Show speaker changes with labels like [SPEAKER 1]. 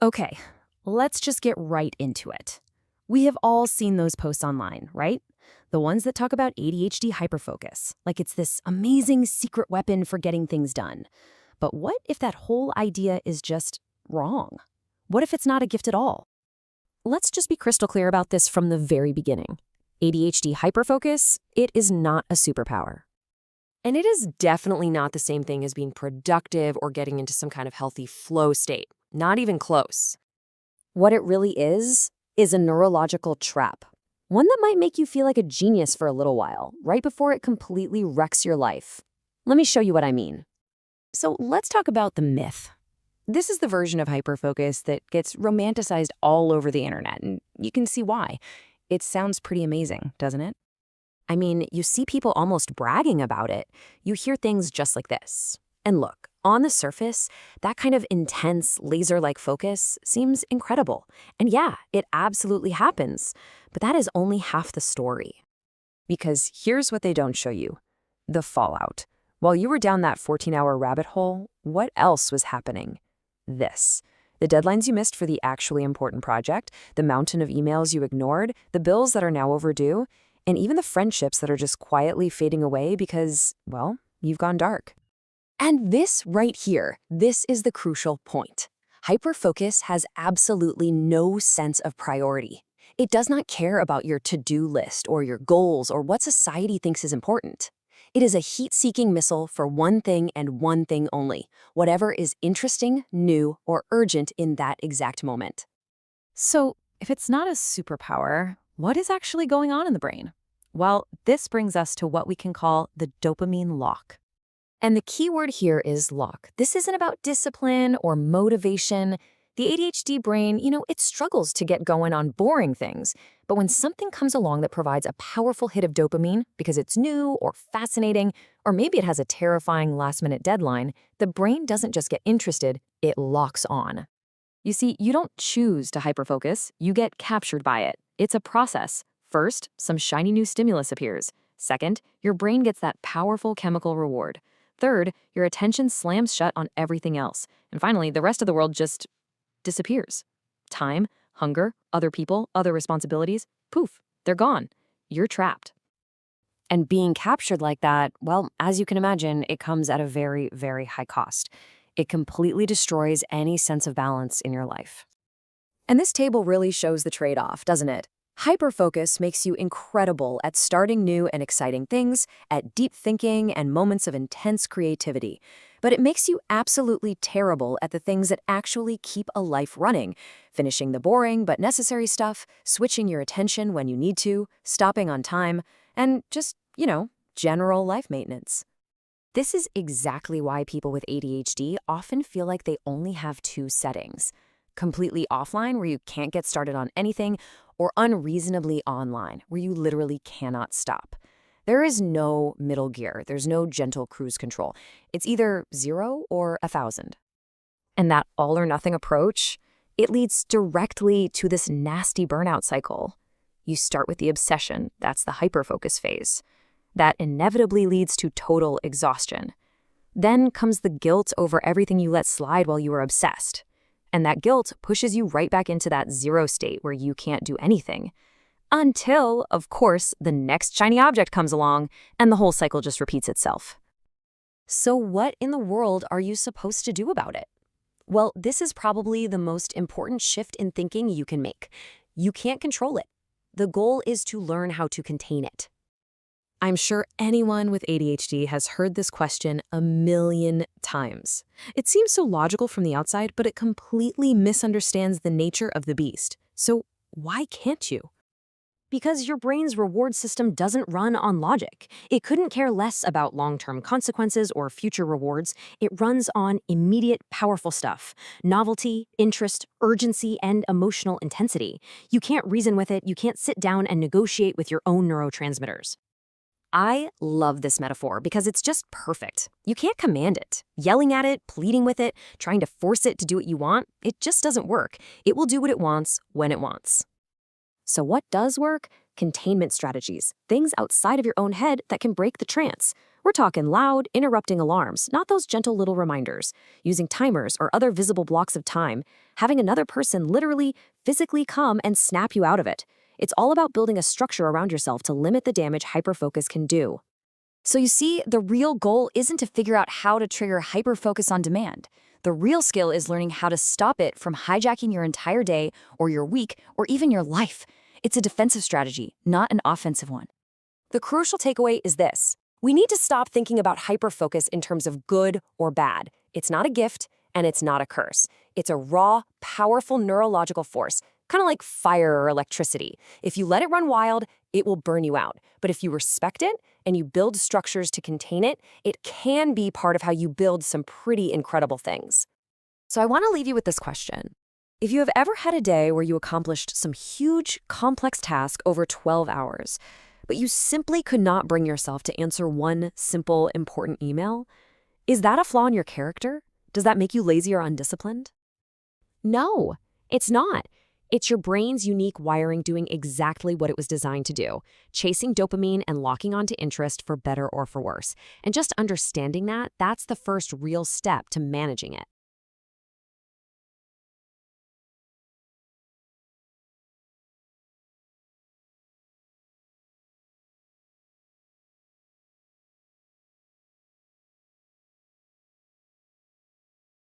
[SPEAKER 1] Okay, let's just get right into it. We have all seen those posts online, right? The ones that talk about ADHD hyperfocus, like it's this amazing secret weapon for getting things done. But what if that whole idea is just wrong? What if it's not a gift at all? Let's just be crystal clear about this from the very beginning. ADHD hyperfocus, it is not a superpower. And it is definitely not the same thing as being productive or getting into some kind of healthy flow state. Not even close. What it really is a neurological trap. One that might make you feel like a genius for a little while, right before it completely wrecks your life. Let me show you what I mean. So let's talk about the myth. This is the version of hyperfocus that gets romanticized all over the internet, and you can see why. It sounds pretty amazing, doesn't it? I mean, you see people almost bragging about it. You hear things just like this. And look, on the surface, that kind of intense, laser-like focus seems incredible. And yeah, it absolutely happens. But that is only half the story. Because here's what they don't show you. The fallout. While you were down that 14-hour rabbit hole, what else was happening? This. The deadlines you missed for the actually important project, the mountain of emails you ignored, the bills that are now overdue, and even the friendships that are just quietly fading away because, well, you've gone dark. And this right here, this is the crucial point. Hyperfocus has absolutely no sense of priority. It does not care about your to-do list or your goals or what society thinks is important. It is a heat-seeking missile for one thing and one thing only, whatever is interesting, new, or urgent in that exact moment.
[SPEAKER 2] So, if it's not a superpower, what is actually going on in the brain? Well, this brings us to what we can call the dopamine lock.
[SPEAKER 1] And the key word here is lock. This isn't about discipline or motivation. The ADHD brain, it struggles to get going on boring things. But when something comes along that provides a powerful hit of dopamine because it's new or fascinating, or maybe it has a terrifying last-minute deadline, the brain doesn't just get interested, it locks on. You see, you don't choose to hyperfocus, you get captured by it. It's a process. First, some shiny new stimulus appears. Second, your brain gets that powerful chemical reward. Third, your attention slams shut on everything else. And finally, the rest of the world just disappears. Time, hunger, other people, other responsibilities, poof, they're gone. You're trapped. And being captured like that, well, as you can imagine, it comes at a very, very high cost. It completely destroys any sense of balance in your life. And this table really shows the trade-off, doesn't it? Hyperfocus makes you incredible at starting new and exciting things, at deep thinking and moments of intense creativity. But it makes you absolutely terrible at the things that actually keep a life running, finishing the boring but necessary stuff, switching your attention when you need to, stopping on time, and just, general life maintenance. This is exactly why people with ADHD often feel like they only have two settings. Completely offline, where you can't get started on anything, or unreasonably online, where you literally cannot stop. There is no middle gear. There's no gentle cruise control. It's either 0 or 1,000. And that all-or-nothing approach, it leads directly to this nasty burnout cycle. You start with the obsession, that's the hyperfocus phase. That inevitably leads to total exhaustion. Then comes the guilt over everything you let slide while you were obsessed. And that guilt pushes you right back into that 0 state where you can't do anything. Until, of course, the next shiny object comes along and the whole cycle just repeats itself. So what in the world are you supposed to do about it? Well, this is probably the most important shift in thinking you can make. You can't control it. The goal is to learn how to contain it. I'm sure anyone with ADHD has heard this question a million times. It seems so logical from the outside, but it completely misunderstands the nature of the beast. So why can't you? Because your brain's reward system doesn't run on logic. It couldn't care less about long-term consequences or future rewards. It runs on immediate, powerful stuff. Novelty, interest, urgency, and emotional intensity. You can't reason with it. You can't sit down and negotiate with your own neurotransmitters. I love this metaphor because it's just perfect. You can't command it. Yelling at it, pleading with it, trying to force it to do what you want, it just doesn't work. It will do what it wants when it wants. So what does work? Containment strategies, things outside of your own head that can break the trance. We're talking loud, interrupting alarms, not those gentle little reminders. Using timers or other visible blocks of time. having another person literally, physically come and snap you out of it. It's all about building a structure around yourself to limit the damage hyperfocus can do. So you see, the real goal isn't to figure out how to trigger hyperfocus on demand. The real skill is learning how to stop it from hijacking your entire day or your week or even your life. It's a defensive strategy, not an offensive one. The crucial takeaway is this. We need to stop thinking about hyperfocus in terms of good or bad. It's not a gift and it's not a curse. It's a raw, powerful neurological force, kind of like fire or electricity. If you let it run wild, it will burn you out. But if you respect it and you build structures to contain it, it can be part of how you build some pretty incredible things. So I want to leave you with this question. If you have ever had a day where you accomplished some huge, complex task over 12 hours, but you simply could not bring yourself to answer one simple, important email, is that a flaw in your character? Does that make you lazy or undisciplined? No, it's not. It's your brain's unique wiring doing exactly what it was designed to do, chasing dopamine and locking onto interest for better or for worse. And just understanding that, that's the first real step to managing it.